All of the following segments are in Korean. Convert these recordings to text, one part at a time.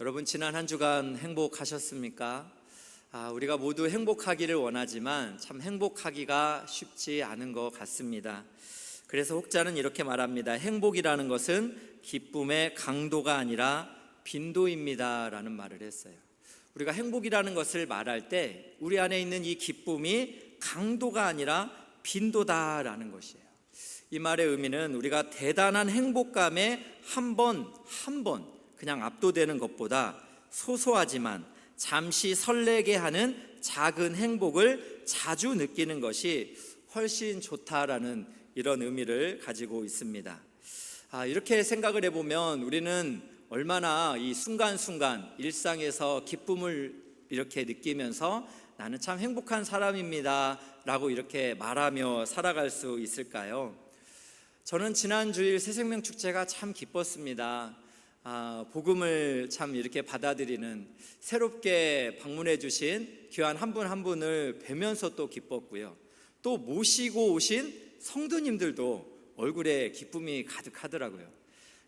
여러분 지난 한 주간 행복하셨습니까? 우리가 모두 행복하기를 원하지만 참 행복하기가 쉽지 않은 것 같습니다. 그래서 혹자는 이렇게 말합니다. 행복이라는 것은 기쁨의 강도가 아니라 빈도입니다 라는 말을 했어요. 우리가 행복이라는 것을 말할 때 우리 안에 있는 이 기쁨이 강도가 아니라 빈도다라는 것이에요. 이 말의 의미는 우리가 대단한 행복감에 한 번 그냥 압도되는 것보다 소소하지만 잠시 설레게 하는 작은 행복을 자주 느끼는 것이 훨씬 좋다라는 이런 의미를 가지고 있습니다. 이렇게 생각을 해보면 우리는 얼마나 이 순간순간 일상에서 기쁨을 이렇게 느끼면서 나는 참 행복한 사람입니다 라고 이렇게 말하며 살아갈 수 있을까요? 저는 지난 주일 새생명 축제가 참 기뻤습니다. 복음을 참 이렇게 받아들이는 새롭게 방문해 주신 귀한 한 분 한 분을 뵈면서 또 기뻤고요. 또 모시고 오신 성도님들도 얼굴에 기쁨이 가득하더라고요.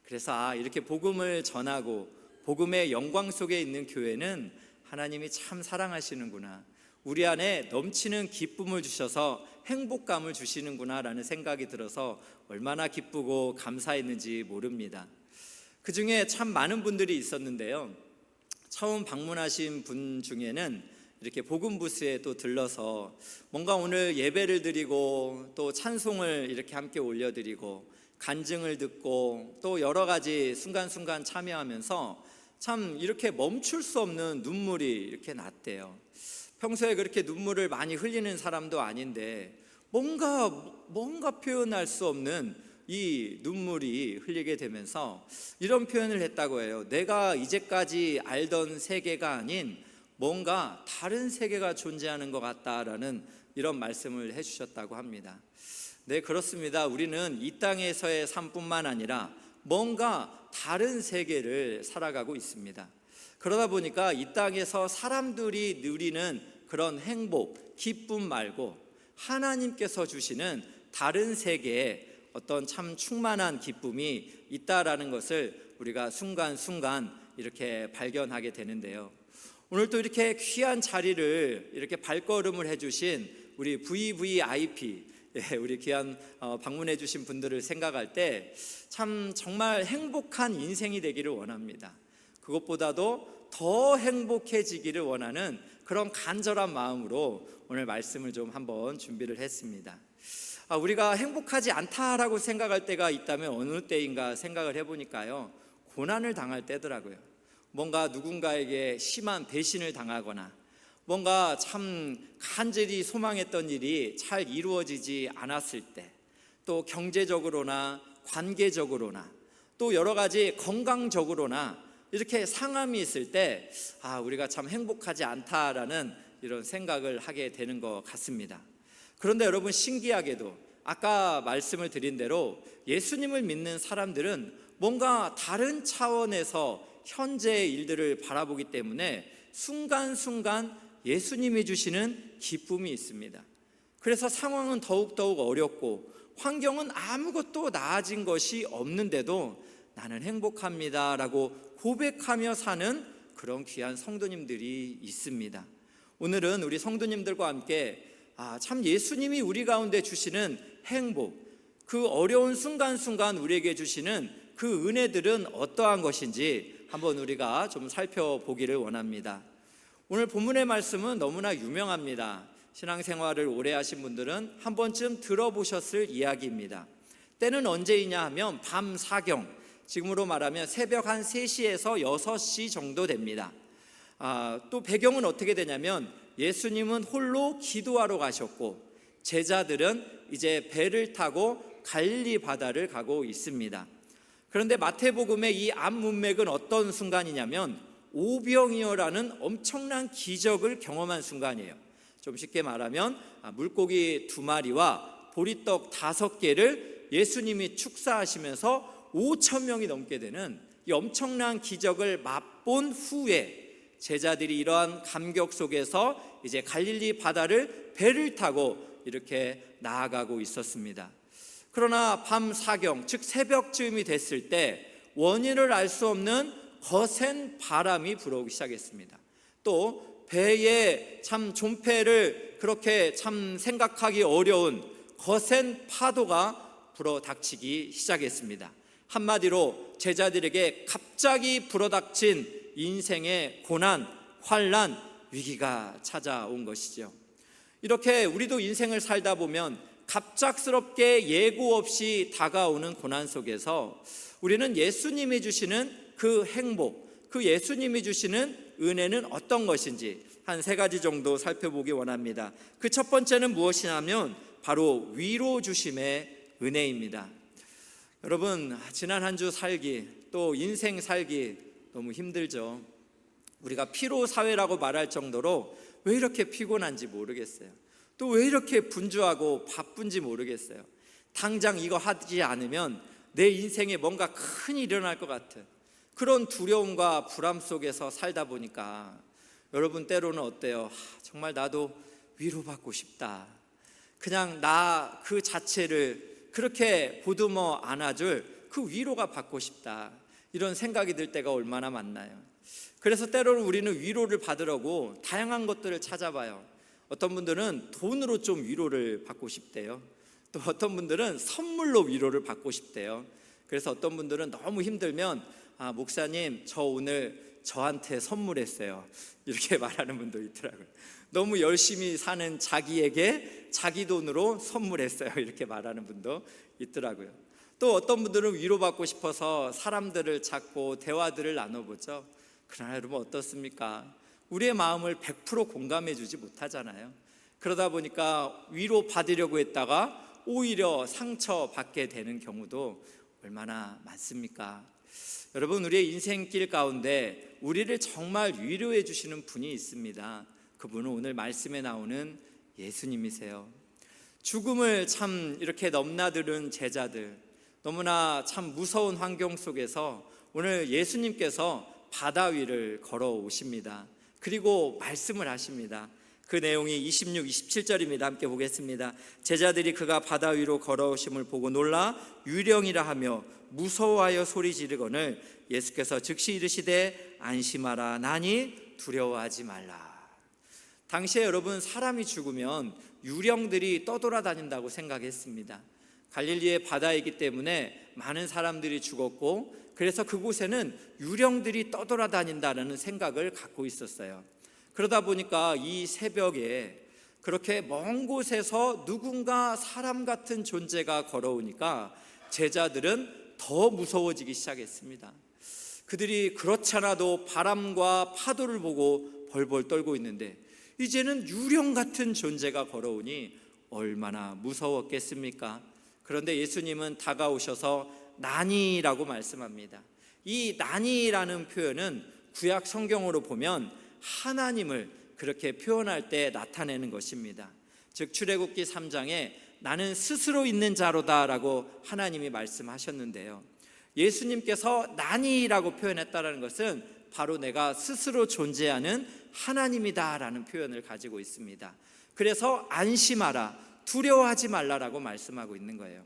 그래서 이렇게 복음을 전하고 복음의 영광 속에 있는 교회는 하나님이 참 사랑하시는구나, 우리 안에 넘치는 기쁨을 주셔서 행복감을 주시는구나 라는 생각이 들어서 얼마나 기쁘고 감사했는지 모릅니다. 그 중에 참 많은 분들이 있었는데요, 처음 방문하신 분 중에는 이렇게 복음 부스에 또 들러서 뭔가 오늘 예배를 드리고 또 찬송을 이렇게 함께 올려드리고 간증을 듣고 또 여러 가지 순간순간 참여하면서 참 이렇게 멈출 수 없는 눈물이 이렇게 났대요. 평소에 그렇게 눈물을 많이 흘리는 사람도 아닌데 뭔가 표현할 수 없는 이 눈물이 흘리게 되면서 이런 표현을 했다고 해요. 내가 이제까지 알던 세계가 아닌 뭔가 다른 세계가 존재하는 것 같다라는 이런 말씀을 해주셨다고 합니다. 네, 그렇습니다. 우리는 이 땅에서의 삶뿐만 아니라 뭔가 다른 세계를 살아가고 있습니다. 그러다 보니까 이 땅에서 사람들이 누리는 그런 행복, 기쁨 말고 하나님께서 주시는 다른 세계에 어떤 참 충만한 기쁨이 있다라는 것을 우리가 순간순간 이렇게 발견하게 되는데요, 오늘 또 이렇게 귀한 자리를 이렇게 발걸음을 해주신 우리 VVIP, 우리 귀한 방문해 주신 분들을 생각할 때 참 정말 행복한 인생이 되기를 원합니다. 그것보다도 더 행복해지기를 원하는 그런 간절한 마음으로 오늘 말씀을 좀 한번 준비를 했습니다. 우리가 행복하지 않다라고 생각할 때가 있다면 어느 때인가 생각을 해보니까요, 고난을 당할 때더라고요. 뭔가 누군가에게 심한 배신을 당하거나 뭔가 참 간절히 소망했던 일이 잘 이루어지지 않았을 때, 또 경제적으로나 관계적으로나 또 여러 가지 건강적으로나 이렇게 상함이 있을 때 우리가 참 행복하지 않다라는 이런 생각을 하게 되는 것 같습니다. 그런데 여러분, 신기하게도 아까 말씀을 드린 대로 예수님을 믿는 사람들은 뭔가 다른 차원에서 현재의 일들을 바라보기 때문에 순간순간 예수님이 주시는 기쁨이 있습니다. 그래서 상황은 더욱더욱 어렵고 환경은 아무것도 나아진 것이 없는데도 나는 행복합니다 라고 고백하며 사는 그런 귀한 성도님들이 있습니다. 오늘은 우리 성도님들과 함께 참 예수님이 우리 가운데 주시는 행복, 그 어려운 순간순간 우리에게 주시는 그 은혜들은 어떠한 것인지 한번 우리가 좀 살펴보기를 원합니다. 오늘 본문의 말씀은 너무나 유명합니다. 신앙생활을 오래 하신 분들은 한 번쯤 들어보셨을 이야기입니다. 때는 언제이냐 하면 밤 사경, 지금으로 말하면 새벽 한 3시에서 6시 정도 됩니다. 또 배경은 어떻게 되냐면 예수님은 홀로 기도하러 가셨고 제자들은 이제 배를 타고 갈릴리 바다를 가고 있습니다. 그런데 마태복음의 이 앞문맥은 어떤 순간이냐면 오병이어라는 엄청난 기적을 경험한 순간이에요. 좀 쉽게 말하면 물고기 2마리와 보리떡 5개를 예수님이 축사하시면서 5,000명이 넘게 되는 이 엄청난 기적을 맛본 후에 제자들이 이러한 감격 속에서 이제 갈릴리 바다를 배를 타고 이렇게 나아가고 있었습니다. 그러나 밤 사경, 즉 새벽쯤이 됐을 때 원인을 알 수 없는 거센 바람이 불어오기 시작했습니다. 또 배에 참 존폐를 그렇게 참 생각하기 어려운 거센 파도가 불어닥치기 시작했습니다. 한마디로 제자들에게 갑자기 불어닥친 인생의 고난, 환난, 위기가 찾아온 것이죠. 이렇게 우리도 인생을 살다 보면 갑작스럽게 예고 없이 다가오는 고난 속에서 우리는 예수님이 주시는 그 행복, 그 예수님이 주시는 은혜는 어떤 것인지 한 3가지 정도 살펴보기 원합니다. 그 첫 번째는 무엇이냐면 바로 위로 주심의 은혜입니다. 여러분, 지난 한 주 살기, 또 인생 살기 너무 힘들죠. 우리가 피로 사회라고 말할 정도로 왜 이렇게 피곤한지 모르겠어요. 또 왜 이렇게 분주하고 바쁜지 모르겠어요. 당장 이거 하지 않으면 내 인생에 뭔가 큰 일이 일어날 것 같은 그런 두려움과 불안 속에서 살다 보니까 여러분 때로는 어때요? 정말 나도 위로받고 싶다. 그냥 나 그 자체를 그렇게 보듬어 안아줄 그 위로가 받고 싶다. 이런 생각이 들 때가 얼마나 많나요? 그래서 때로는 우리는 위로를 받으려고 다양한 것들을 찾아봐요. 어떤 분들은 돈으로 좀 위로를 받고 싶대요. 또 어떤 분들은 선물로 위로를 받고 싶대요. 그래서 어떤 분들은 너무 힘들면 목사님, 저 오늘 저한테 선물했어요. 이렇게 말하는 분도 있더라고요. 너무 열심히 사는 자기에게 자기 돈으로 선물했어요. 이렇게 말하는 분도 있더라고요. 또 어떤 분들은 위로받고 싶어서 사람들을 찾고 대화들을 나눠보죠. 그러나 여러분 어떻습니까? 우리의 마음을 100% 공감해 주지 못하잖아요. 그러다 보니까 위로 받으려고 했다가 오히려 상처받게 되는 경우도 얼마나 많습니까? 여러분, 우리의 인생길 가운데 우리를 정말 위로해 주시는 분이 있습니다. 그분은 오늘 말씀에 나오는 예수님이세요. 죽음을 참 이렇게 넘나드는 제자들, 너무나 참 무서운 환경 속에서 오늘 예수님께서 바다 위를 걸어오십니다. 그리고 말씀을 하십니다. 그 내용이 26, 27절입니다. 함께 보겠습니다. 제자들이 그가 바다 위로 걸어오심을 보고 놀라 유령이라 하며 무서워하여 소리 지르거늘 예수께서 즉시 이르시되 안심하라 나니 두려워하지 말라. 당시에 여러분, 사람이 죽으면 유령들이 떠돌아다닌다고 생각했습니다. 갈릴리의 바다이기 때문에 많은 사람들이 죽었고, 그래서 그곳에는 유령들이 떠돌아다닌다는 생각을 갖고 있었어요. 그러다 보니까 이 새벽에 그렇게 먼 곳에서 누군가 사람 같은 존재가 걸어오니까 제자들은 더 무서워지기 시작했습니다. 그들이 그렇잖아도 바람과 파도를 보고 벌벌 떨고 있는데 이제는 유령 같은 존재가 걸어오니 얼마나 무서웠겠습니까? 그런데 예수님은 다가오셔서 나니라고 말씀합니다. 이 나니라는 표현은 구약 성경으로 보면 하나님을 그렇게 표현할 때 나타내는 것입니다. 즉 출애굽기 3장에 나는 스스로 있는 자로다 라고 하나님이 말씀하셨는데요, 예수님께서 나니라고 표현했다는 것은 바로 내가 스스로 존재하는 하나님이다 라는 표현을 가지고 있습니다. 그래서 안심하라, 두려워하지 말라라고 말씀하고 있는 거예요.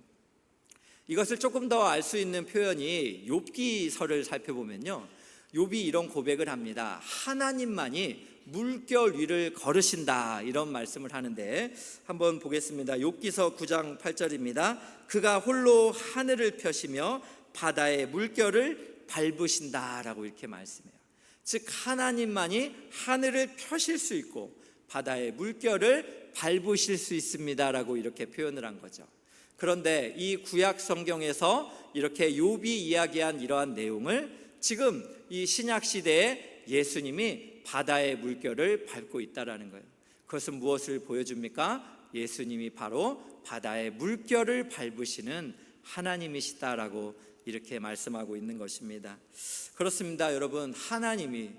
이것을 조금 더 알 수 있는 표현이 욥기서를 살펴보면요, 욥이 이런 고백을 합니다. 하나님만이 물결 위를 걸으신다, 이런 말씀을 하는데 한번 보겠습니다. 욥기서 9장 8절입니다. 그가 홀로 하늘을 펴시며 바다의 물결을 밟으신다 라고 이렇게 말씀해요. 즉 하나님만이 하늘을 펴실 수 있고 바다의 물결을 밟으실 수 있습니다 라고 이렇게 표현을 한 거죠. 그런데 이 구약 성경에서 이렇게 욥이 이야기한 이러한 내용을 지금 이 신약 시대에 예수님이 바다의 물결을 밟고 있다라는 거예요. 그것은 무엇을 보여줍니까? 예수님이 바로 바다의 물결을 밟으시는 하나님이시다라고 이렇게 말씀하고 있는 것입니다. 그렇습니다, 여러분. 하나님이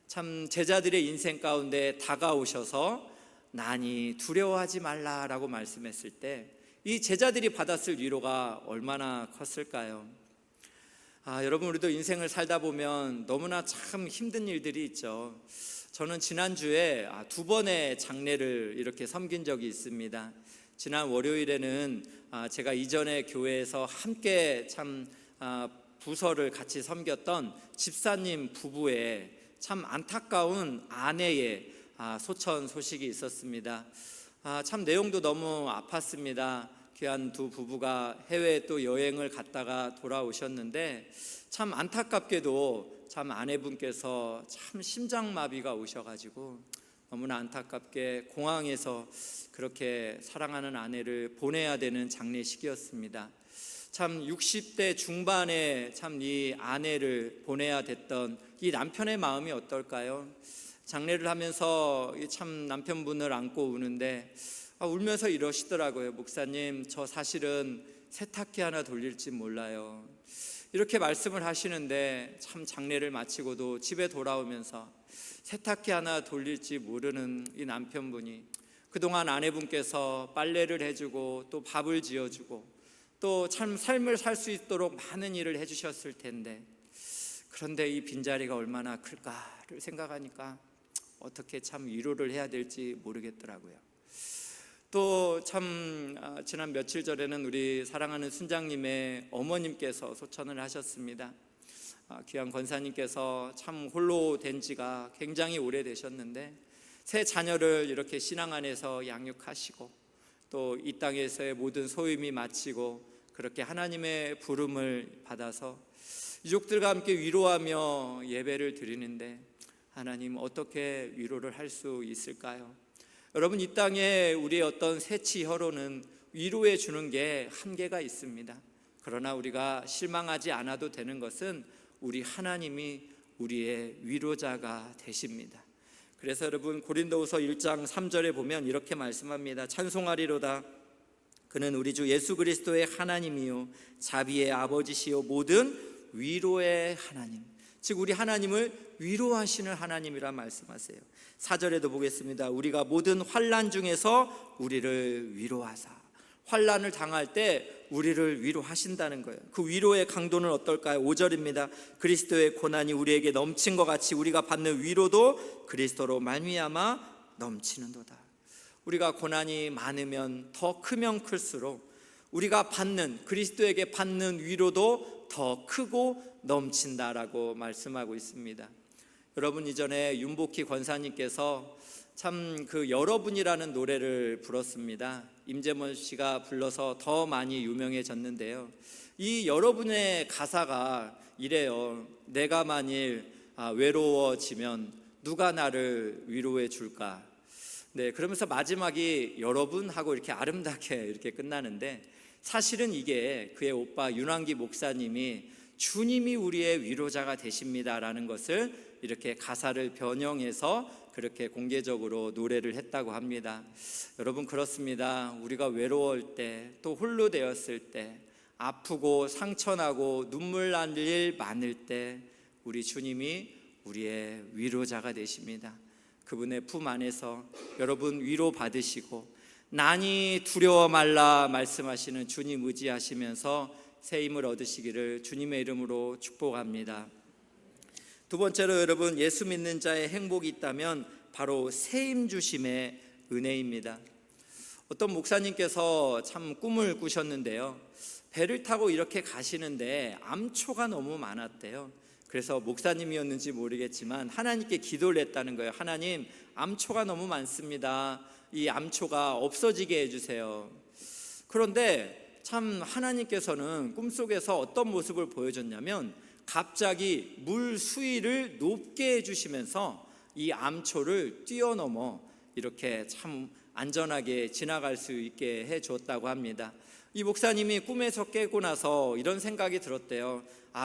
참 제자들의 인생 가운데 다가오셔서 나니 두려워하지 말라라고 말씀했을 때 이 제자들이 받았을 위로가 얼마나 컸을까요? 여러분, 우리도 인생을 살다 보면 너무나 참 힘든 일들이 있죠. 저는 지난주에 2번의 장례를 이렇게 섬긴 적이 있습니다. 지난 월요일에는 제가 이전에 교회에서 함께 참 부서를 같이 섬겼던 집사님 부부의 참 안타까운 아내의 소천 소식이 있었습니다. 참 내용도 너무 아팠습니다. 귀한 두 부부가 해외에 또 여행을 갔다가 돌아오셨는데 참 안타깝게도 참 아내분께서 참 심장마비가 오셔가지고 너무나 안타깝게 공항에서 그렇게 사랑하는 아내를 보내야 되는 장례식이었습니다. 참 60대 중반에 참 이 아내를 보내야 됐던 이 남편의 마음이 어떨까요? 장례를 하면서 참 남편분을 안고 우는데 울면서 이러시더라고요. 목사님, 저 사실은 세탁기 하나 돌릴지 몰라요. 이렇게 말씀을 하시는데 참 장례를 마치고도 집에 돌아오면서 세탁기 하나 돌릴지 모르는 이 남편분이 그동안 아내분께서 빨래를 해주고 또 밥을 지어주고 또 참 삶을 살 수 있도록 많은 일을 해주셨을 텐데 그런데 이 빈자리가 얼마나 클까를 생각하니까 어떻게 참 위로를 해야 될지 모르겠더라고요. 또 참 지난 며칠 전에는 우리 사랑하는 순장님의 어머님께서 소천을 하셨습니다. 귀한 권사님께서 참 홀로 된 지가 굉장히 오래되셨는데 새 자녀를 이렇게 신앙 안에서 양육하시고 또 이 땅에서의 모든 소임이 마치고 그렇게 하나님의 부름을 받아서 유족들과 함께 위로하며 예배를 드리는데 하나님 어떻게 위로를 할 수 있을까요? 여러분, 이 땅에 우리의 어떤 새치 혀로는 위로해 주는 게 한계가 있습니다. 그러나 우리가 실망하지 않아도 되는 것은 우리 하나님이 우리의 위로자가 되십니다. 그래서 여러분, 고린도후서 1장 3절에 보면 이렇게 말씀합니다. 찬송하리로다. 그는 우리 주 예수 그리스도의 하나님이요 자비의 아버지시요 모든 위로의 하나님, 즉 우리 하나님을 위로하시는 하나님이라 말씀하세요. 4절에도 보겠습니다. 우리가 모든 환난 중에서 우리를 위로하사. 환난을 당할 때 우리를 위로하신다는 거예요. 그 위로의 강도는 어떨까요? 5절입니다. 그리스도의 고난이 우리에게 넘친 것 같이 우리가 받는 위로도 그리스도로 말미암아 넘치는도다. 우리가 고난이 많으면 더 크면 클수록 우리가 받는, 그리스도에게 받는 위로도 더 크고 넘친다라고 말씀하고 있습니다. 여러분, 이전에 윤복희 권사님께서 참 그 여러분이라는 노래를 불렀습니다. 임재원 씨가 불러서 더 많이 유명해졌는데요. 이 여러분의 가사가 이래요. 내가 만일 외로워지면 누가 나를 위로해 줄까? 네, 그러면서 마지막이 여러분 하고 이렇게 아름답게 이렇게 끝나는데 사실은 이게 그의 오빠 윤환기 목사님이 주님이 우리의 위로자가 되십니다라는 것을 이렇게 가사를 변형해서 그렇게 공개적으로 노래를 했다고 합니다. 여러분, 그렇습니다. 우리가 외로울 때 또 홀로 되었을 때 아프고 상처나고 눈물 날 일 많을 때 우리 주님이 우리의 위로자가 되십니다. 그분의 품 안에서 여러분 위로 받으시고 난이 두려워 말라 말씀하시는 주님 의지하시면서 새 힘을 얻으시기를 주님의 이름으로 축복합니다. 두 번째로 여러분, 예수 믿는 자의 행복이 있다면 바로 새 힘 주심의 은혜입니다. 어떤 목사님께서 참 꿈을 꾸셨는데요. 배를 타고 이렇게 가시는데 암초가 너무 많았대요. 그래서 목사님이었는지 모르겠지만 하나님께 기도를 했다는 거예요. 하나님, 암초가 너무 많습니다. 이 암초가 없어지게 해주세요. 그런데 참 하나님께서는 꿈속에서 어떤 모습을 보여줬냐면 갑자기 물 수위를 높게 해주시면서 이 암초를 뛰어넘어 이렇게 참 안전하게 지나갈 수 있게 해줬다고 합니다. 이 목사님이 꿈에서 깨고 나서 이런 생각이 들었대요.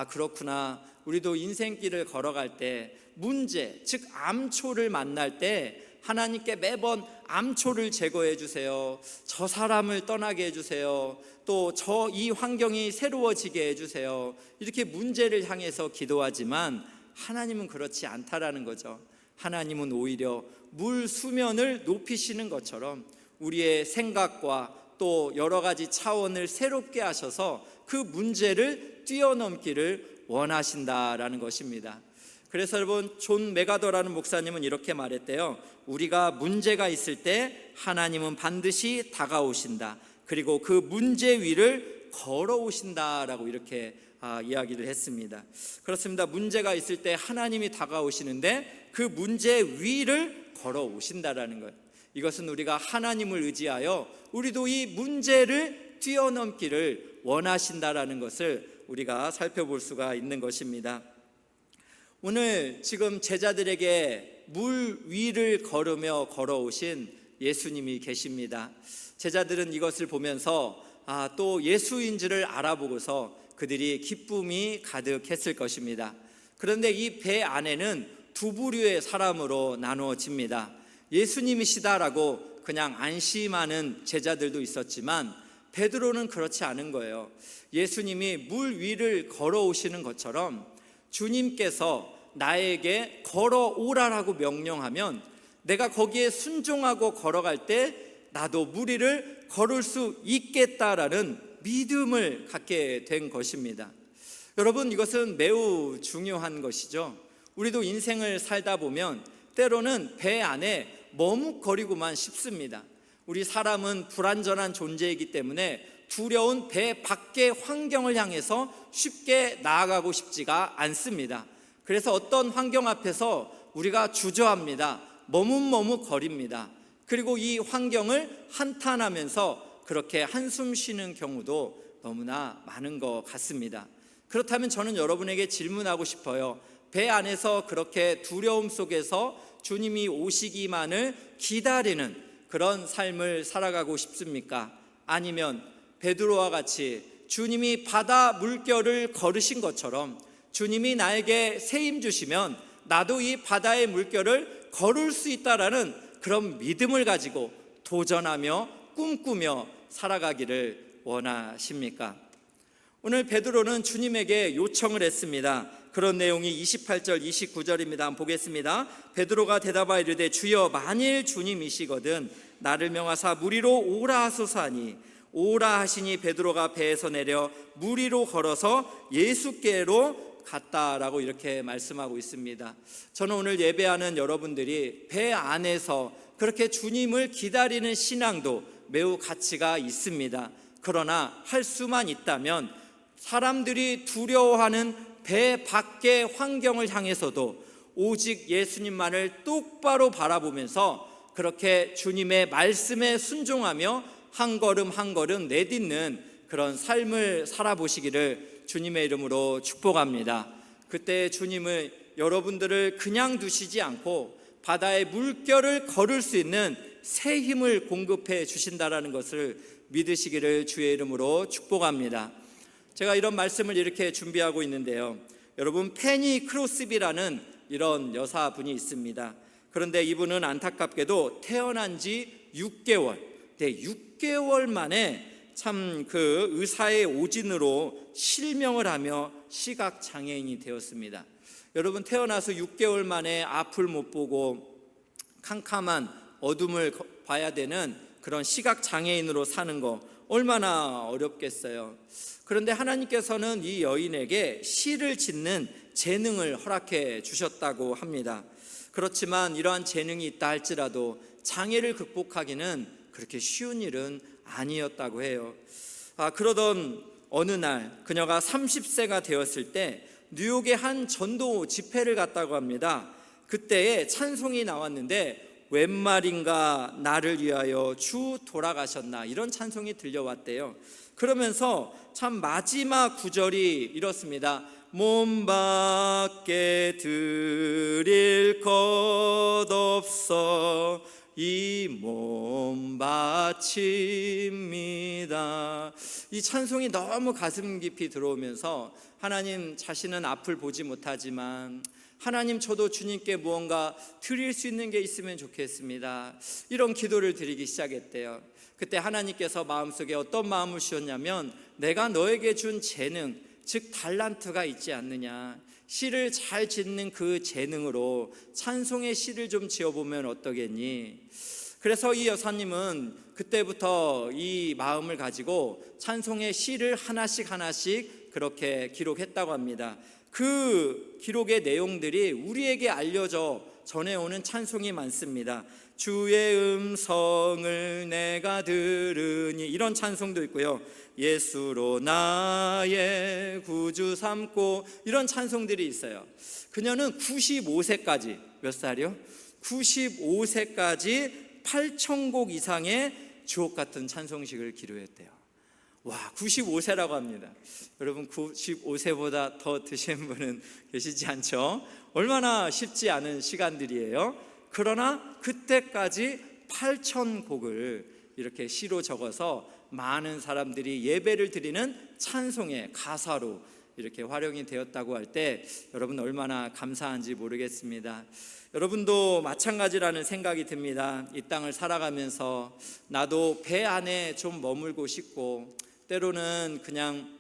그렇구나. 우리도 인생길을 걸어갈 때 문제, 즉 암초를 만날 때 하나님께 매번 암초를 제거해 주세요. 저 사람을 떠나게 해주세요. 또 이 환경이 새로워지게 해주세요. 이렇게 문제를 향해서 기도하지만 하나님은 그렇지 않다라는 거죠. 하나님은 오히려 물 수면을 높이시는 것처럼 우리의 생각과 또 여러 가지 차원을 새롭게 하셔서 그 문제를 뛰어넘기를 원하신다라는 것입니다. 그래서 여러분, 존 메가더라는 목사님은 이렇게 말했대요. 우리가 문제가 있을 때 하나님은 반드시 다가오신다. 그리고 그 문제 위를 걸어오신다라고 이렇게 이야기를 했습니다. 그렇습니다. 문제가 있을 때 하나님이 다가오시는데 그 문제 위를 걸어오신다라는 것, 이것은 우리가 하나님을 의지하여 우리도 이 문제를 뛰어넘기를 원하신다라는 것을 우리가 살펴볼 수가 있는 것입니다. 오늘 지금 제자들에게 물 위를 걸으며 걸어오신 예수님이 계십니다. 제자들은 이것을 보면서 또 예수인지를 알아보고서 그들이 기쁨이 가득했을 것입니다. 그런데 이 배 안에는 두 부류의 사람으로 나누어집니다. 예수님이시다라고 그냥 안심하는 제자들도 있었지만 베드로는 그렇지 않은 거예요. 예수님이 물 위를 걸어오시는 것처럼 주님께서 나에게 걸어오라라고 명령하면 내가 거기에 순종하고 걸어갈 때 나도 물 위를 걸을 수 있겠다라는 믿음을 갖게 된 것입니다. 여러분, 이것은 매우 중요한 것이죠. 우리도 인생을 살다 보면 때로는 배 안에 머뭇거리고만 싶습니다. 우리 사람은 불완전한 존재이기 때문에 두려운 배 밖의 환경을 향해서 쉽게 나아가고 싶지가 않습니다. 그래서 어떤 환경 앞에서 우리가 주저합니다. 머뭇머뭇거립니다. 그리고 이 환경을 한탄하면서 그렇게 한숨 쉬는 경우도 너무나 많은 것 같습니다. 그렇다면 저는 여러분에게 질문하고 싶어요. 배 안에서 그렇게 두려움 속에서 주님이 오시기만을 기다리는 그런 삶을 살아가고 싶습니까? 아니면 베드로와 같이 주님이 바다 물결을 걸으신 것처럼 주님이 나에게 세임 주시면 나도 이 바다의 물결을 걸을 수 있다라는 그런 믿음을 가지고 도전하며 꿈꾸며 살아가기를 원하십니까? 오늘 베드로는 주님에게 요청을 했습니다. 그런 내용이 28절 29절입니다. 한번 보겠습니다. 베드로가 대답하여 이르되 주여 만일 주님이시거든 나를 명하사 물 위로 오라 하소서 하니 오라 하시니 베드로가 배에서 내려 물 위로 걸어서 예수께로 갔다라고 이렇게 말씀하고 있습니다. 저는 오늘 예배하는 여러분들이 배 안에서 그렇게 주님을 기다리는 신앙도 매우 가치가 있습니다. 그러나 할 수만 있다면 사람들이 두려워하는 배 밖의 환경을 향해서도 오직 예수님만을 똑바로 바라보면서 그렇게 주님의 말씀에 순종하며 한 걸음 한 걸음 내딛는 그런 삶을 살아보시기를 주님의 이름으로 축복합니다. 그때 주님은 여러분들을 그냥 두시지 않고 바다의 물결을 걸을 수 있는 새 힘을 공급해 주신다라는 것을 믿으시기를 주의 이름으로 축복합니다. 제가 이런 말씀을 이렇게 준비하고 있는데요. 여러분, 페니 크로스비라는 이런 여사분이 있습니다. 그런데 이분은 안타깝게도 태어난 지 6개월, 6개월 만에 참 그 의사의 오진으로 실명을 하며 시각장애인이 되었습니다. 여러분, 태어나서 6개월 만에 앞을 못 보고 캄캄한 어둠을 봐야 되는 그런 시각장애인으로 사는 거 얼마나 어렵겠어요. 그런데 하나님께서는 이 여인에게 시를 짓는 재능을 허락해 주셨다고 합니다. 그렇지만 이러한 재능이 있다 할지라도 장애를 극복하기는 그렇게 쉬운 일은 아니었다고 해요. 그러던 어느 날 그녀가 30세가 되었을 때 뉴욕의 한 전도 집회를 갔다고 합니다. 그때에 찬송이 나왔는데 웬 말인가 나를 위하여 주 돌아가셨나, 이런 찬송이 들려왔대요. 그러면서 참 마지막 구절이 이렇습니다. 몸 밖에 드릴 것 없어 이 몸 바칩니다. 이 찬송이 너무 가슴 깊이 들어오면서 하나님, 자신은 앞을 보지 못하지만 하나님, 저도 주님께 무언가 드릴 수 있는 게 있으면 좋겠습니다. 이런 기도를 드리기 시작했대요. 그때 하나님께서 마음속에 어떤 마음을 주셨냐면, 내가 너에게 준 재능, 즉 달란트가 있지 않느냐, 시를 잘 짓는 그 재능으로 찬송의 시를 좀 지어보면 어떠겠니? 그래서 이 여사님은 그때부터 이 마음을 가지고 찬송의 시를 하나씩 그렇게 기록했다고 합니다. 그 기록의 내용들이 우리에게 알려져 전해오는 찬송이 많습니다. 주의 음성을 내가 들으니, 이런 찬송도 있고요. 예수로 나의 구주 삼고, 이런 찬송들이 있어요. 그녀는 95세까지, 몇 살이요? 95세까지 8,000곡 이상의 주옥같은 찬송식을 기록했대요. 와, 95세라고 합니다. 여러분, 95세보다 더 드신 분은 계시지 않죠? 얼마나 쉽지 않은 시간들이에요. 그러나 그때까지 8,000곡을 이렇게 시로 적어서 많은 사람들이 예배를 드리는 찬송의 가사로 이렇게 활용이 되었다고 할 때 여러분 얼마나 감사한지 모르겠습니다. 여러분도 마찬가지라는 생각이 듭니다. 이 땅을 살아가면서 나도 배 안에 좀 머물고 싶고, 때로는 그냥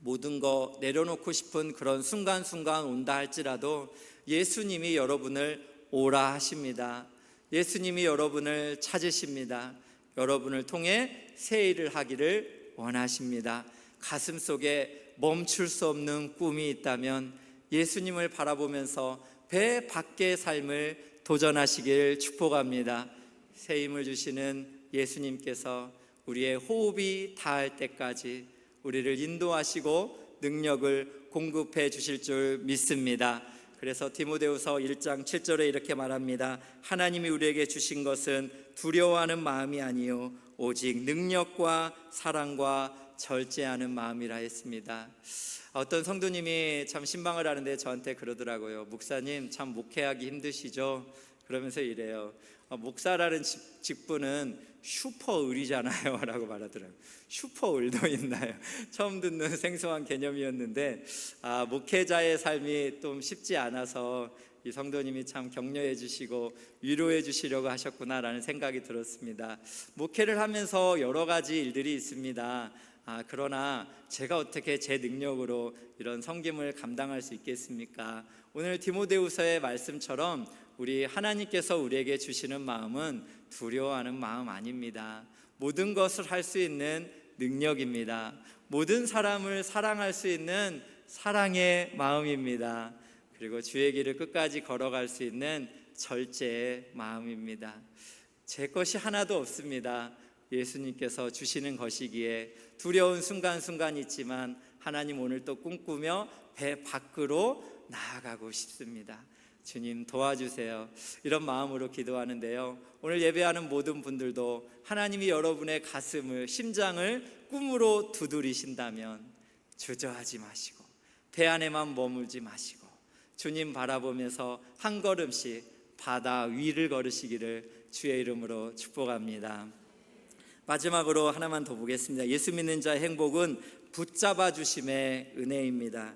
모든 거 내려놓고 싶은 그런 순간순간 온다 할지라도 예수님이 여러분을 오라 하십니다. 예수님이 여러분을 찾으십니다. 여러분을 통해 새 일을 하기를 원하십니다. 가슴속에 멈출 수 없는 꿈이 있다면 예수님을 바라보면서 배 밖의 삶을 도전하시길 축복합니다. 새 힘을 주시는 예수님께서 우리의 호흡이 닿을 때까지 우리를 인도하시고 능력을 공급해 주실 줄 믿습니다. 그래서 디모데후서 1장 7절에 이렇게 말합니다. 하나님이 우리에게 주신 것은 두려워하는 마음이 아니요 오직 능력과 사랑과 절제하는 마음이라 했습니다. 어떤 성도님이 참 신방을 하는데 저한테 그러더라고요. 목사님, 참 목회하기 힘드시죠? 그러면서 이래요. 목사라는 직분은 슈퍼을이잖아요 라고 말하더라고요. 슈퍼을도 있나요? 처음 듣는 생소한 개념이었는데 목회자의 삶이 좀 쉽지 않아서 이 성도님이 참 격려해 주시고 위로해 주시려고 하셨구나라는 생각이 들었습니다. 목회를 하면서 여러 가지 일들이 있습니다. 그러나 제가 어떻게 제 능력으로 이런 섬김을 감당할 수 있겠습니까? 오늘 디모데후서의 말씀처럼 우리 하나님께서 우리에게 주시는 마음은 두려워하는 마음 아닙니다. 모든 것을 할 수 있는 능력입니다. 모든 사람을 사랑할 수 있는 사랑의 마음입니다. 그리고 주의 길을 끝까지 걸어갈 수 있는 절제의 마음입니다. 제 것이 하나도 없습니다. 예수님께서 주시는 것이기에 두려운 순간순간이 있지만 하나님 오늘 또 꿈꾸며 배 밖으로 나아가고 싶습니다. 주님 도와주세요. 이런 마음으로 기도하는데요, 오늘 예배하는 모든 분들도 하나님이 여러분의 가슴을, 심장을 꿈으로 두드리신다면 주저하지 마시고 배 안에만 머물지 마시고 주님 바라보면서 한 걸음씩 바다 위를 걸으시기를 주의 이름으로 축복합니다. 마지막으로 하나만 더 보겠습니다. 예수 믿는 자의 행복은 붙잡아 주심의 은혜입니다.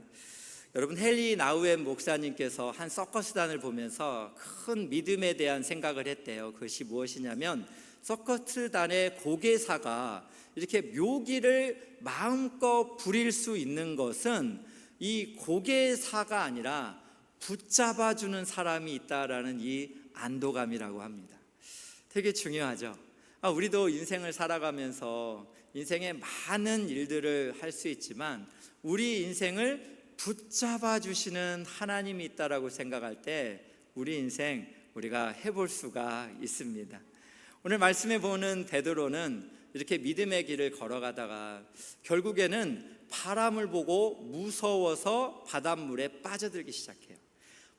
여러분, 헨리 나우엔 목사님께서 한 서커스단을 보면서 큰 믿음에 대한 생각을 했대요. 그것이 무엇이냐면 서커스단의 고개사가 이렇게 묘기를 마음껏 부릴 수 있는 것은 이 고개사가 아니라 붙잡아주는 사람이 있다라는 이 안도감이라고 합니다. 되게 중요하죠. 우리도 인생을 살아가면서 인생에 많은 일들을 할 수 있지만 우리 인생을 붙잡아 주시는 하나님이 있다라고 생각할 때 우리 인생 우리가 해볼 수가 있습니다. 오늘 말씀해 보는 베드로는 이렇게 믿음의 길을 걸어가다가 결국에는 바람을 보고 무서워서 바닷물에 빠져들기 시작해요.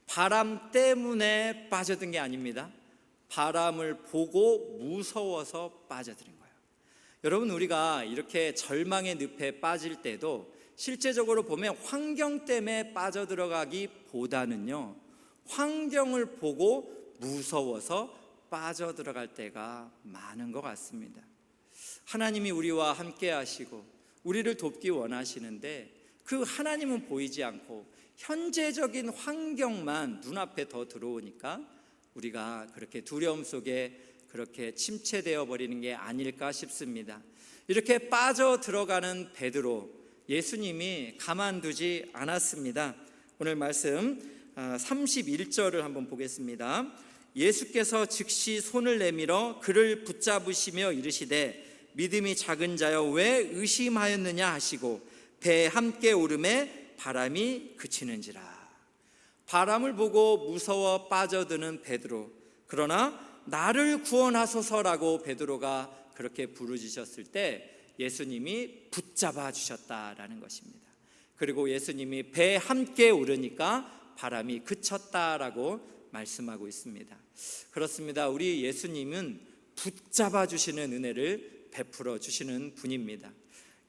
바람 때문에 빠져든 게 아닙니다. 바람을 보고 무서워서 빠져드린 거예요. 여러분, 우리가 이렇게 절망의 늪에 빠질 때도 실제적으로 보면 환경 때문에 빠져들어가기보다는요, 환경을 보고 무서워서 빠져들어갈 때가 많은 것 같습니다. 하나님이 우리와 함께 하시고 우리를 돕기 원하시는데 그 하나님은 보이지 않고 현재적인 환경만 눈앞에 더 들어오니까 우리가 그렇게 두려움 속에 그렇게 침체되어 버리는 게 아닐까 싶습니다. 이렇게 빠져들어가는 베드로, 예수님이 가만두지 않았습니다. 오늘 말씀 31절을 한번 보겠습니다. 예수께서 즉시 손을 내밀어 그를 붙잡으시며 이르시되 믿음이 작은 자여 왜 의심하였느냐 하시고 배에 함께 오름에 바람이 그치는지라. 바람을 보고 무서워 빠져드는 베드로, 그러나 나를 구원하소서라고 베드로가 그렇게 부르짖었을 때 예수님이 붙잡아 주셨다라는 것입니다. 그리고 예수님이 배에 함께 오르니까 바람이 그쳤다라고 말씀하고 있습니다. 그렇습니다. 우리 예수님은 붙잡아 주시는 은혜를 베풀어 주시는 분입니다.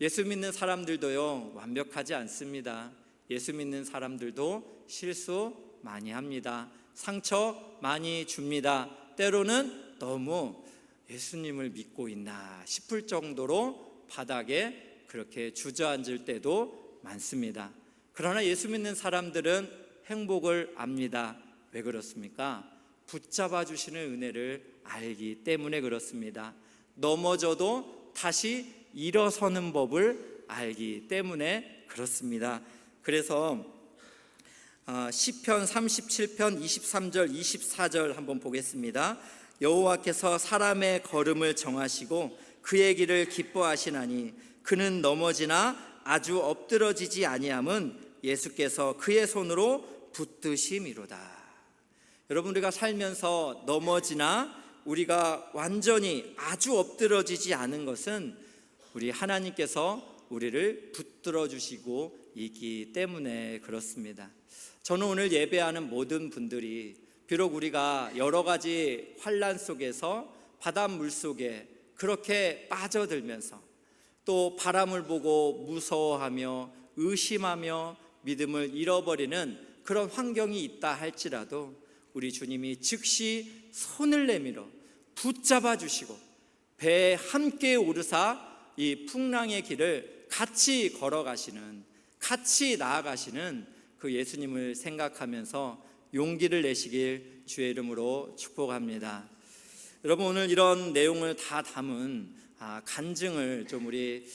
예수 믿는 사람들도요, 완벽하지 않습니다. 예수 믿는 사람들도 실수 많이 합니다. 상처 많이 줍니다. 때로는 너무 예수님을 믿고 있나 싶을 정도로 바닥에 그렇게 주저앉을 때도 많습니다. 그러나 예수 믿는 사람들은 행복을 압니다. 왜 그렇습니까? 붙잡아 주시는 은혜를 알기 때문에 그렇습니다. 넘어져도 다시 일어서는 법을 알기 때문에 그렇습니다. 그래서 시편 37편 23절 24절 한번 보겠습니다. 여호와께서 사람의 걸음을 정하시고 그의 길을 기뻐하시나니 그는 넘어지나 아주 엎드러지지 아니함은 예수께서 그의 손으로 붙드심이로다. 여러분, 우리가 살면서 넘어지나 우리가 완전히 아주 엎드러지지 않은 것은 우리 하나님께서 우리를 붙들어 주시고 있기 때문에 그렇습니다. 저는 오늘 예배하는 모든 분들이 비록 우리가 여러 가지 환난 속에서 바닷물 속에 그렇게 빠져들면서 또 바람을 보고 무서워하며 의심하며 믿음을 잃어버리는 그런 환경이 있다 할지라도 우리 주님이 즉시 손을 내밀어 붙잡아 주시고 배에 함께 오르사 이 풍랑의 길을 같이 걸어가시는, 같이 나아가시는 그 예수님을 생각하면서 용기를 내시길 주의 이름으로 축복합니다. 여러분, 오늘 이런 내용을 다 담은 간증을 좀 우리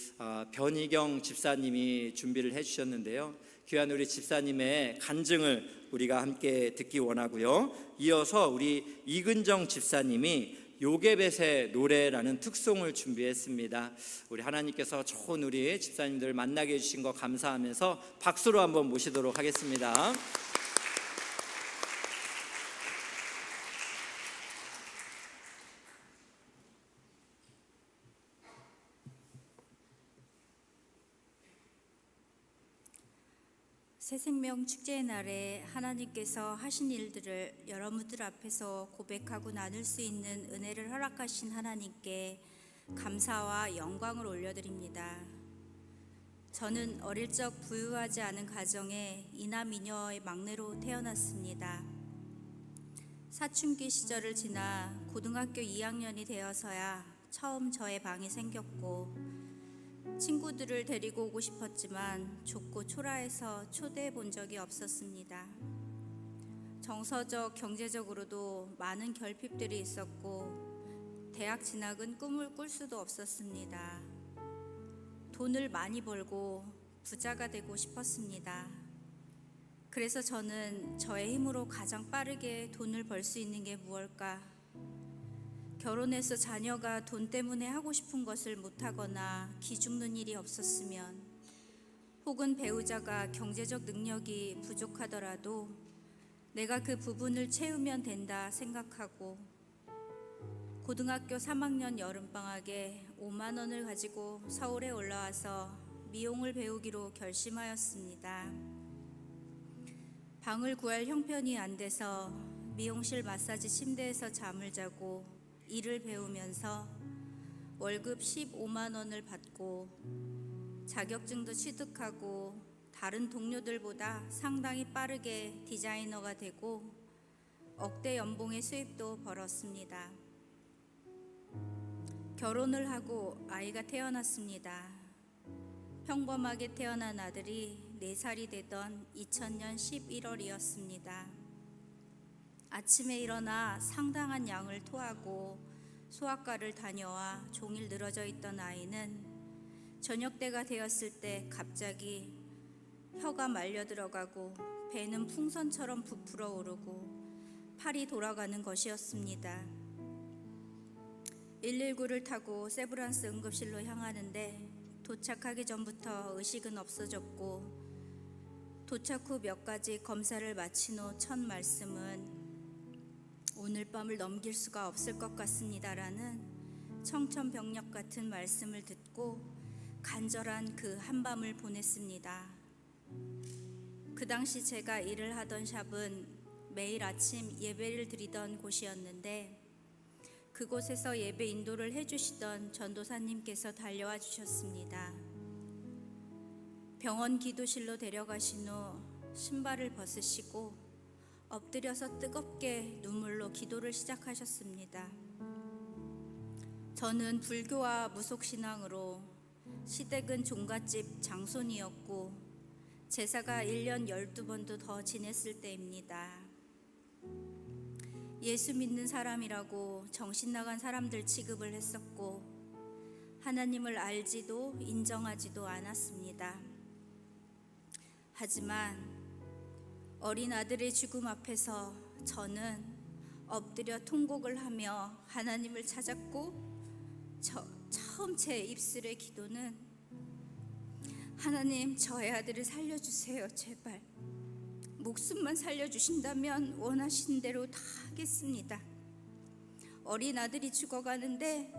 변희경 집사님이 준비를 해주셨는데요. 귀한 우리 집사님의 간증을 우리가 함께 듣기 원하고요. 이어서 우리 이근정 집사님이 요괴벳의 노래라는 특송을 준비했습니다. 우리 하나님께서 좋은 우리 집사님들 만나게 해주신 거 감사하면서 박수로 한번 모시도록 하겠습니다. 새생명 축제의 날에 하나님께서 하신 일들을 여러분들 앞에서 고백하고 나눌 수 있는 은혜를 허락하신 하나님께 감사와 영광을 올려드립니다. 저는 어릴 적 부유하지 않은 가정에 이남 이녀의 막내로 태어났습니다. 사춘기 시절을 지나 고등학교 2학년이 되어서야 처음 저의 방이 생겼고 친구들을 데리고 오고 싶었지만 좁고 초라해서 초대해 본 적이 없었습니다. 정서적, 경제적으로도 많은 결핍들이 있었고 대학 진학은 꿈을 꿀 수도 없었습니다. 돈을 많이 벌고 부자가 되고 싶었습니다. 그래서 저는 저의 힘으로 가장 빠르게 돈을 벌 수 있는 게 무엇일까? 결혼해서 자녀가 돈 때문에 하고 싶은 것을 못하거나 기죽는 일이 없었으면, 혹은 배우자가 경제적 능력이 부족하더라도 내가 그 부분을 채우면 된다 생각하고 고등학교 3학년 여름방학에 5만 원을 가지고 서울에 올라와서 미용을 배우기로 결심하였습니다. 방을 구할 형편이 안 돼서 미용실 마사지 침대에서 잠을 자고 일을 배우면서 월급 15만 원을 받고 자격증도 취득하고 다른 동료들보다 상당히 빠르게 디자이너가 되고 억대 연봉의 수입도 벌었습니다. 결혼을 하고 아이가 태어났습니다. 평범하게 태어난 아들이 4살이 되던 2000년 11월이었습니다. 아침에 일어나 상당한 양을 토하고 소아과를 다녀와 종일 늘어져 있던 아이는 저녁 때가 되었을 때 갑자기 혀가 말려 들어가고 배는 풍선처럼 부풀어 오르고 팔이 돌아가는 것이었습니다. 119를 타고 세브란스 응급실로 향하는데 도착하기 전부터 의식은 없어졌고 도착 후 몇 가지 검사를 마친 후 첫 말씀은 오늘 밤을 넘길 수가 없을 것 같습니다라는 청천벽력 같은 말씀을 듣고 간절한 그 한밤을 보냈습니다. 그 당시 제가 일을 하던 샵은 매일 아침 예배를 드리던 곳이었는데 그곳에서 예배 인도를 해주시던 전도사님께서 달려와 주셨습니다. 병원 기도실로 데려가신 후 신발을 벗으시고 엎드려서 뜨겁게 눈물로 기도를 시작하셨습니다. 저는 불교와 무속신앙으로 시댁은 종갓집 장손이었고 제사가 1년 12번도 더 지냈을 때입니다. 예수 믿는 사람이라고 정신 나간 사람들 취급을 했었고 하나님을 알지도 인정하지도 않았습니다. 하지만 어린 아들의 죽음 앞에서 저는 엎드려 통곡을 하며 하나님을 찾았고 처음 제 입술의 기도는 하나님, 저의 아들을 살려주세요. 제발 목숨만 살려주신다면 원하신 대로 다 하겠습니다. 어린 아들이 죽어가는데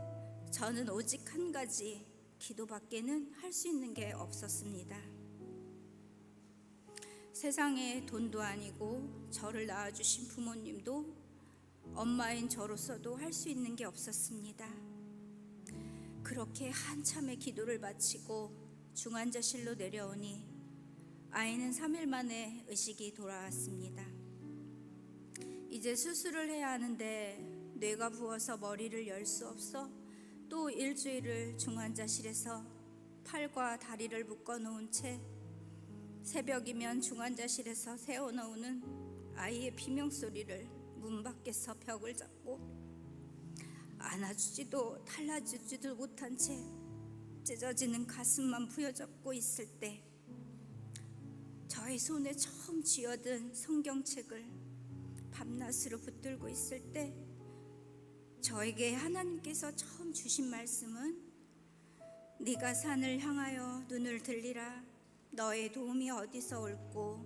저는 오직 한 가지 기도밖에는 할 수 있는 게 없었습니다. 세상에 돈도 아니고 저를 낳아주신 부모님도 엄마인 저로서도 할 수 있는 게 없었습니다. 그렇게 한참의 기도를 마치고 중환자실로 내려오니 아이는 3일 만에 의식이 돌아왔습니다. 이제 수술을 해야 하는데 뇌가 부어서 머리를 열 수 없어 또 일주일을 중환자실에서 팔과 다리를 묶어놓은 채 새벽이면 중환자실에서 새어나오는 아이의 비명소리를 문 밖에서 벽을 잡고 안아주지도 달래주지도 못한 채 찢어지는 가슴만 부여잡고 있을 때 저의 손에 처음 쥐어든 성경책을 밤낮으로 붙들고 있을 때 저에게 하나님께서 처음 주신 말씀은 네가 산을 향하여 눈을 들리라. 너의 도움이 어디서 올꼬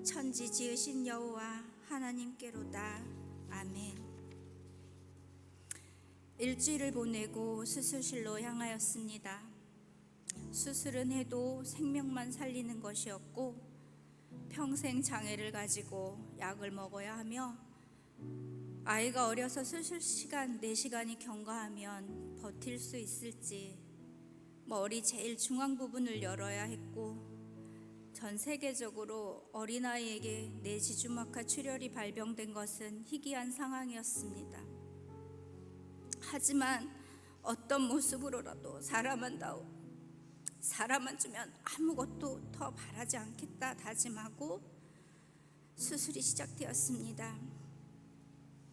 천지 지으신 여호와 하나님께로다. 아멘. 일주일을 보내고 수술실로 향하였습니다. 수술은 해도 생명만 살리는 것이었고 평생 장애를 가지고 약을 먹어야 하며 아이가 어려서 수술 시간 4시간이 경과하면 버틸 수 있을지 머리 제일 중앙 부분을 열어야 했고 전 세계적으로 어린아이에게 뇌지주막하 출혈이 발병된 것은 희귀한 상황이었습니다. 하지만 어떤 모습으로라도 사람만 주면 아무것도 더 바라지 않겠다 다짐하고 수술이 시작되었습니다.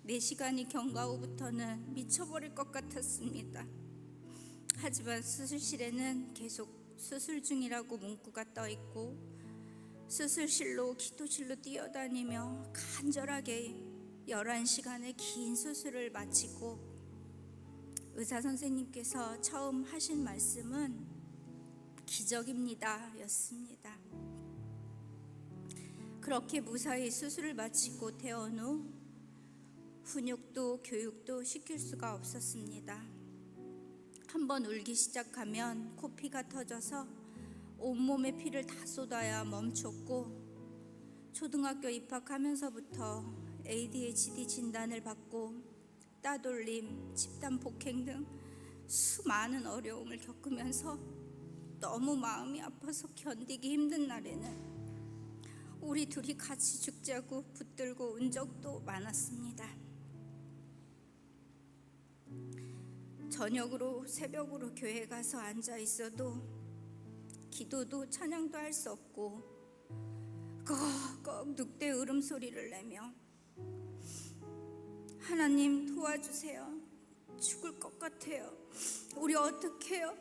4시간이 경과 후부터는 미쳐버릴 것 같았습니다. 하지만 수술실에는 계속 수술 중이라고 문구가 떠있고 수술실로 기도실로 뛰어다니며 간절하게 11시간의 긴 수술을 마치고 의사 선생님께서 처음 하신 말씀은 기적입니다 였습니다. 그렇게 무사히 수술을 마치고 퇴원 후 훈육도 교육도 시킬 수가 없었습니다. 한번 울기 시작하면 코피가 터져서 온몸에 피를 다 쏟아야 멈췄고 초등학교 입학하면서부터 ADHD 진단을 받고 따돌림, 집단 폭행 등 수많은 어려움을 겪으면서 너무 마음이 아파서 견디기 힘든 날에는 우리 둘이 같이 죽자고 붙들고 운 적도 많았습니다. 저녁으로 새벽으로 교회 가서 앉아 있어도 기도도 찬양도 할 수 없고 꺽꺽 늑대 울음소리를 내며 하나님 도와주세요. 죽을 것 같아요. 우리 어떡해요?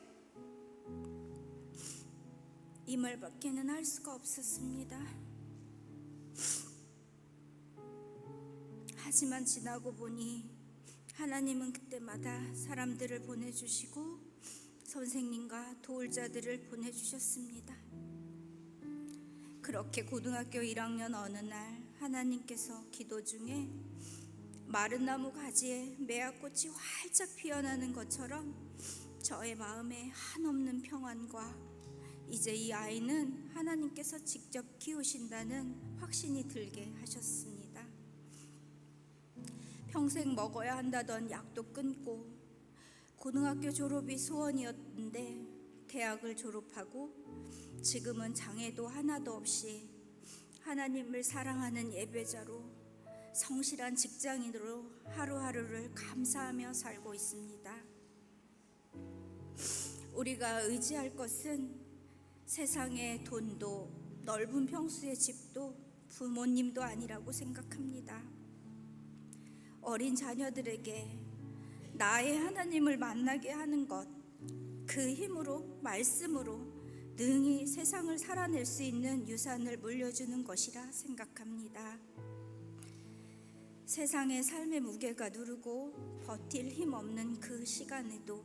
이 말밖에는 할 수가 없었습니다. 하지만 지나고 보니 하나님은 그때마다 사람들을 보내주시고 선생님과 도울 자들을 보내주셨습니다. 그렇게 고등학교 1학년 어느 날 하나님께서 기도 중에 마른 나무 가지에 매화꽃이 활짝 피어나는 것처럼 저의 마음에 한없는 평안과 이제 이 아이는 하나님께서 직접 키우신다는 확신이 들게 하셨습니다. 평생 먹어야 한다던 약도 끊고 고등학교 졸업이 소원이었는데 대학을 졸업하고 지금은 장애도 하나도 없이 하나님을 사랑하는 예배자로 성실한 직장인으로 하루하루를 감사하며 살고 있습니다. 우리가 의지할 것은 세상의 돈도 넓은 평수의 집도 부모님도 아니라고 생각합니다. 어린 자녀들에게 나의 하나님을 만나게 하는 것, 그 힘으로 말씀으로 능히 세상을 살아낼 수 있는 유산을 물려주는 것이라 생각합니다. 세상의 삶의 무게가 누르고 버틸 힘 없는 그 시간에도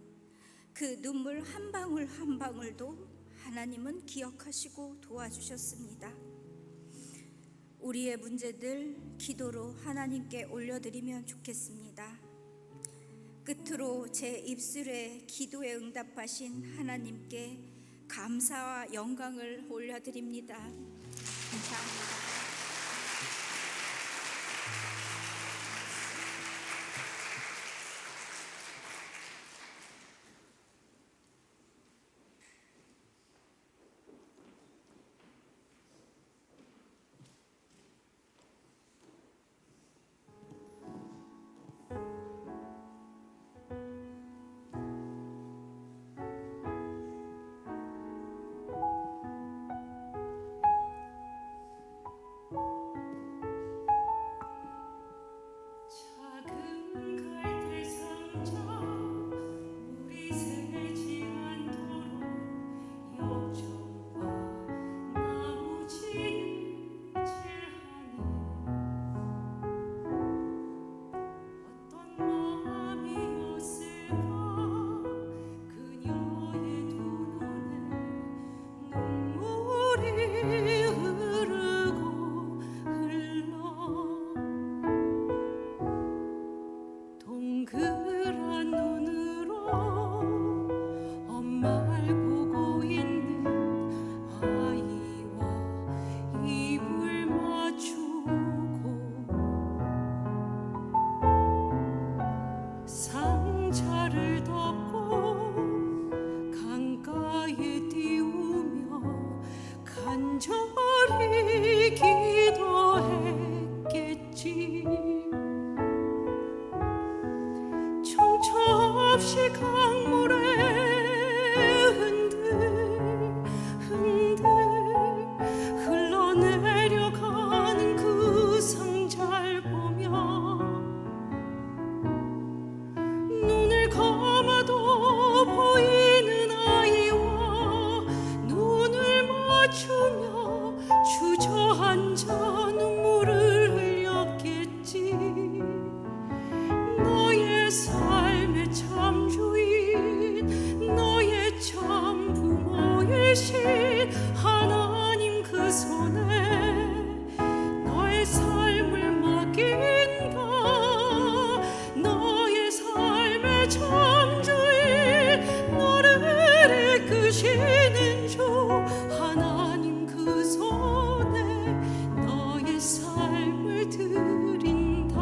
그 눈물 한 방울 한 방울도 하나님은 기억하시고 도와주셨습니다. 우리의 문제들 기도로 하나님께 올려드리면 좋겠습니다. 끝으로 제 입술에 기도에 응답하신 하나님께 감사와 영광을 올려드립니다. 감사합니다. 없이 강물에 흔들흔들 흘러내려가는 그 상자를 보며 눈을 감아도 보이는 아이와 눈을 맞추며 주저앉아 눈물을 흘렸겠지. 너의 삶의 참 주인, 너의 참 부모이신 하나님 그 손에 너의 삶을 맡긴다. 너의 삶의 참 주인, 너를 이끄시는 주 하나님 그 손에 너의 삶을 드린다.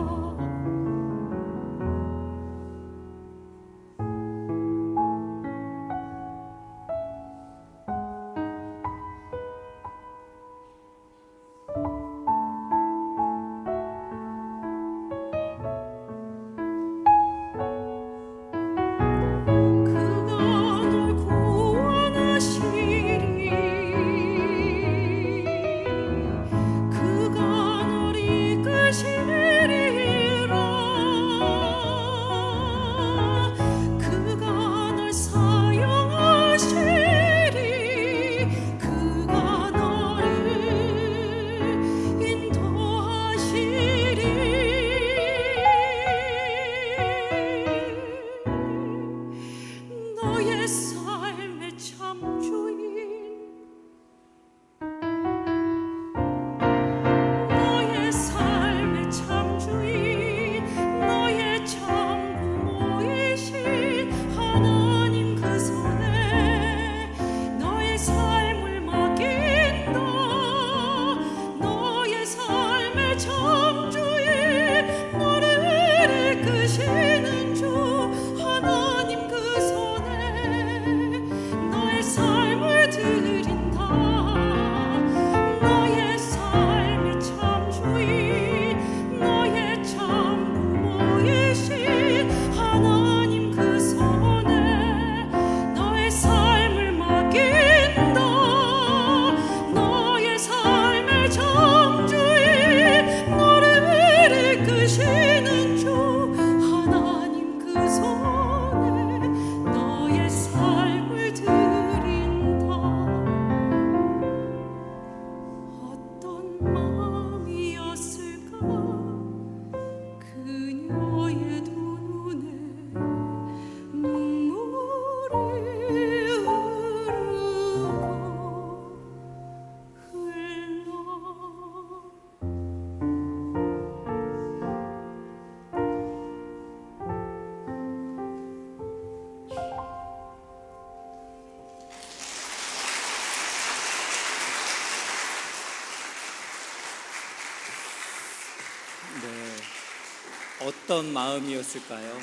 어떤 마음이었을까요?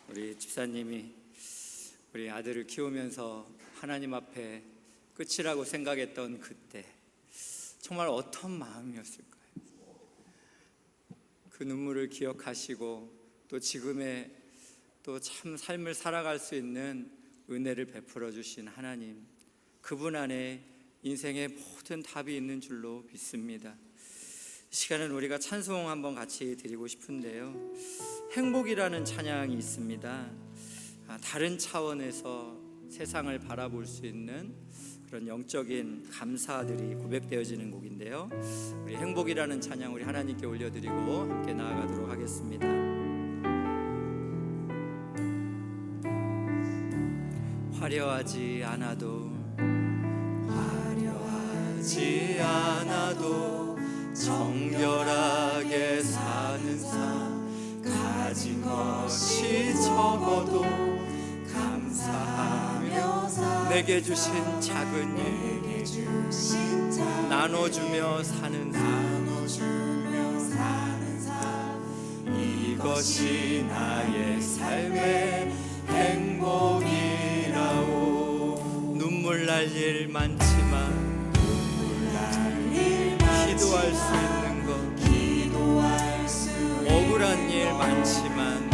우리 집사님이 우리 아들을 키우면서 하나님 앞에 끝이라고 생각했던 그때 정말 어떤 마음이었을까요? 그 눈물을 기억하시고 또 지금의 또 참 삶을 살아갈 수 있는 은혜를 베풀어 주신 하나님, 그분 안에 인생의 모든 답이 있는 줄로 믿습니다. 이 시간은 우리가 찬송 한번 같이 드리고 싶은데요, 행복이라는 찬양이 있습니다. 다른 차원에서 세상을 바라볼 수 있는 그런 영적인 감사들이 고백되어지는 곡인데요, 우리 행복이라는 찬양 우리 하나님께 올려드리고 함께 나아가도록 하겠습니다. 화려하지 않아도 정결하게 사는 삶, 가진 것이 적어도 감사하며 내게 주신 작은 일 나눠주며 사는 삶, 이것이 나의 삶의 행복이라오. 눈물 날 일 많지만 기도할 수 있는 것, 억울한 일 많지만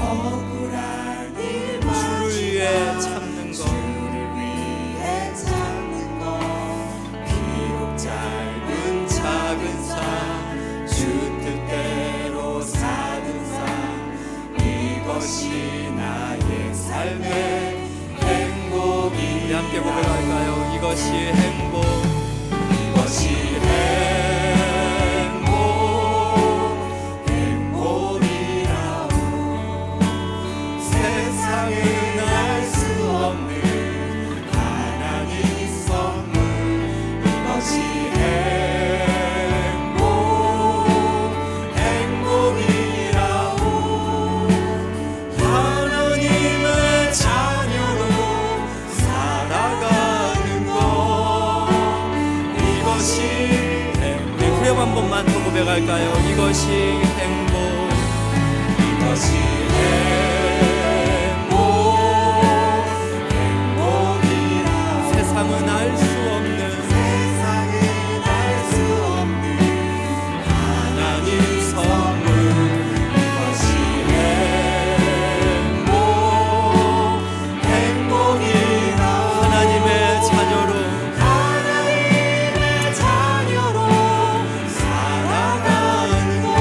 주를 위해 참는 것, 비록 짧은 작은 삶, 주 뜻대로 사는 삶, 이것이 나의 삶의 행복이. 우리 함께 고백할까요? 이것이 행복, 이것이 행복이라오. 세상은 알 수 없는 하나님 선물, 이것이 행복이라오. 하나님의 자녀로 살아가는 것, 이것이 행복. 우리 후렴 한 번만 더 고백할까요? 이것이 행복, 이것이 행복이라. 세상은 알 수 없는 하나님 선물, 이것이 행복이라. 하나님의 자녀로 살아가는 것,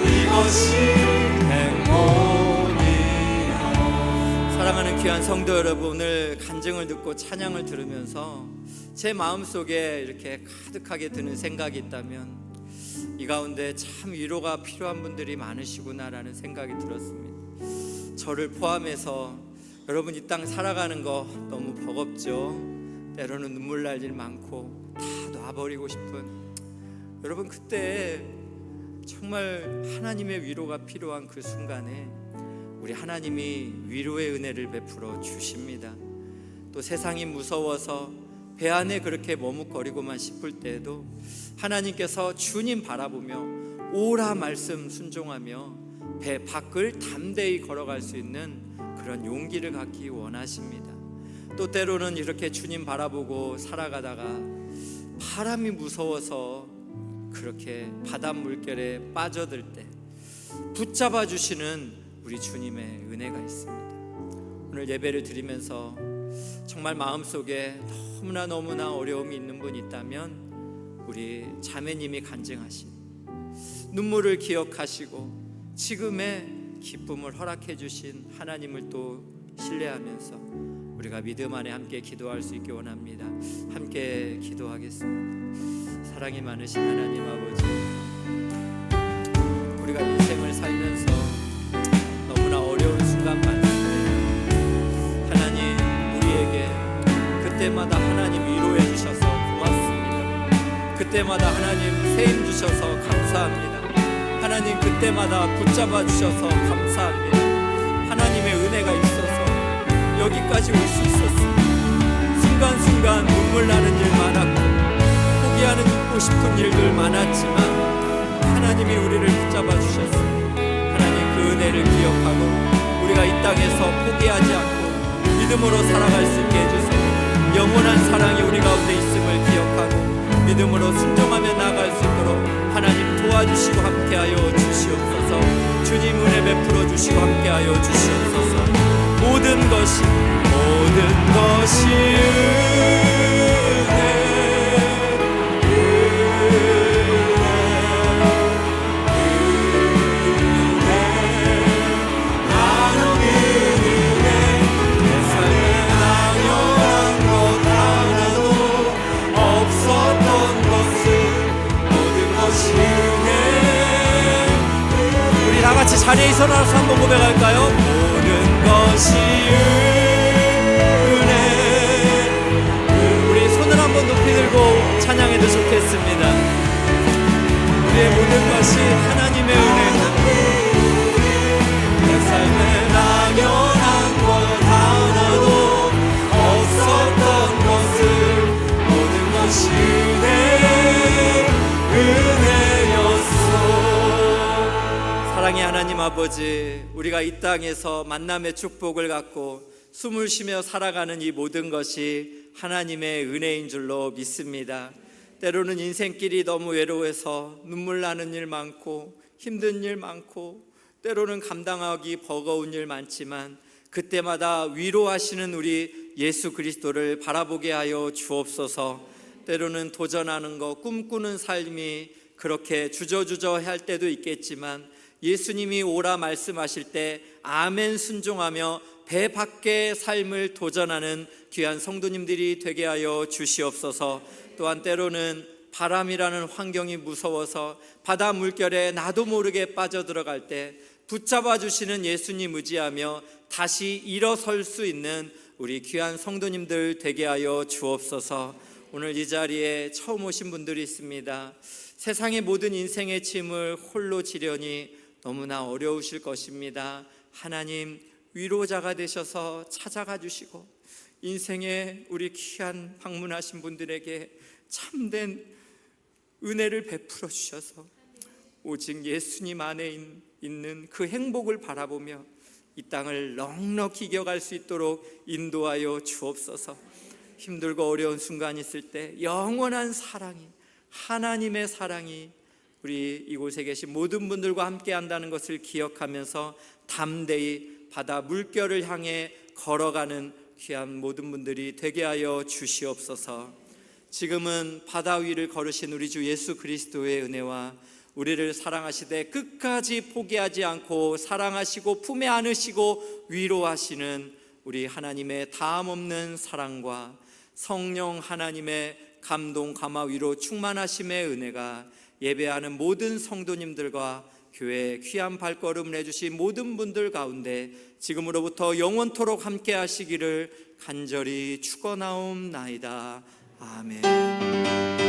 이것이 행복이라. 사랑하는 귀한 성도 여러분, 오늘 간증을 듣고 찬양을 들으면서 제 마음속에 이렇게 가득하게 드는 생각이 있다면 이 가운데 참 위로가 필요한 분들이 많으시구나라는 생각이 들었습니다. 저를 포함해서 여러분 이 땅 살아가는 거 너무 버겁죠. 때로는 눈물 날 일 많고 다 놔버리고 싶은 여러분, 그때 정말 하나님의 위로가 필요한 그 순간에 우리 하나님이 위로의 은혜를 베풀어 주십니다. 또 세상이 무서워서 배 안에 그렇게 머뭇거리고만 싶을 때에도 하나님께서 주님 바라보며 오라 말씀 순종하며 배 밖을 담대히 걸어갈 수 있는 그런 용기를 갖기 원하십니다. 또 때로는 이렇게 주님 바라보고 살아가다가 바람이 무서워서 그렇게 바닷물결에 빠져들 때 붙잡아 주시는 우리 주님의 은혜가 있습니다. 오늘 예배를 드리면서 정말 마음속에 너무나 어려움이 있는 분 있다면 우리 자매님이 간증하신 눈물을 기억하시고 지금의 기쁨을 허락해 주신 하나님을 또 신뢰하면서 우리가 믿음 안에 함께 기도할 수 있기 원합니다. 함께 기도하겠습니다. 사랑이 많으신 하나님 아버지, 우리가 인생을 살면서 너무나 어려운 순간 많습니다. 하나님, 우리에게 그때마다 하나님 위로해 주셔서 고맙습니다. 그때마다 하나님 세임 주셔서 감사합니다. 하나님, 그때마다 붙잡아 주셔서 감사합니다. 하나님의 은혜가 있어서 여기까지 올 수 있었습니다. 순간순간 눈물 나는 일 많았고 포기하는 잊고 싶은 일들 많았지만 하나님이 우리를 붙잡아 주셨습니다. 은혜를 기억하고 우리가 이 땅에서 포기하지 않고 믿음으로 살아갈 수 있게 해주세요. 영원한 사랑이 우리 가운데 있음을 기억하고 믿음으로 순종하며 나아갈 수 있도록 하나님 도와주시고 함께하여 주시옵소서. 주님 은혜 베풀어 주시고 함께하여 주시옵소서. 모든 것이 같이 자리에 일어나서 한번 고백할까요? 모든 것이 은혜. 우리 손을 한번 높이 들고 찬양해도 좋겠습니다. 우리의 모든 것이 하나님의 은혜. 내 삶에 당연한 것 하나도 없었던 것을 모든 것이 은혜였어. 사랑의 하나님 아버지, 우리가 이 땅에서 만남의 축복을 갖고 숨을 쉬며 살아가는 이 모든 것이 하나님의 은혜인 줄로 믿습니다. 때로는 인생길이 너무 외로워서 눈물 나는 일 많고 힘든 일 많고 때로는 감당하기 버거운 일 많지만 그때마다 위로하시는 우리 예수 그리스도를 바라보게 하여 주옵소서. 때로는 도전하는 것, 꿈꾸는 삶이 그렇게 주저주저 할 때도 있겠지만 예수님이 오라 말씀하실 때 아멘 순종하며 배 밖의 삶을 도전하는 귀한 성도님들이 되게 하여 주시옵소서. 또한 때로는 바람이라는 환경이 무서워서 바다 물결에 나도 모르게 빠져들어갈 때 붙잡아 주시는 예수님 의지하며 다시 일어설 수 있는 우리 귀한 성도님들 되게 하여 주옵소서. 오늘 이 자리에 처음 오신 분들이 있습니다. 세상의 모든 인생의 짐을 홀로 지려니 너무나 어려우실 것입니다. 하나님 위로자가 되셔서 찾아가 주시고 인생에 우리 귀한 방문하신 분들에게 참된 은혜를 베풀어 주셔서 오직 예수님 안에 있는 그 행복을 바라보며 이 땅을 넉넉히 이겨갈 수 있도록 인도하여 주옵소서. 힘들고 어려운 순간이 있을 때 영원한 사랑이, 하나님의 사랑이 우리 이곳에 계신 모든 분들과 함께 한다는 것을 기억하면서 담대히 바다 물결을 향해 걸어가는 귀한 모든 분들이 되게 하여 주시옵소서. 지금은 바다 위를 걸으신 우리 주 예수 그리스도의 은혜와 우리를 사랑하시되 끝까지 포기하지 않고 사랑하시고 품에 안으시고 위로하시는 우리 하나님의 다함없는 사랑과 성령 하나님의 감동 감화 위로 충만하심의 은혜가 예배하는 모든 성도님들과 교회에 귀한 발걸음을 해주신 모든 분들 가운데 지금으로부터 영원토록 함께 하시기를 간절히 축원하옵나이다. 아멘.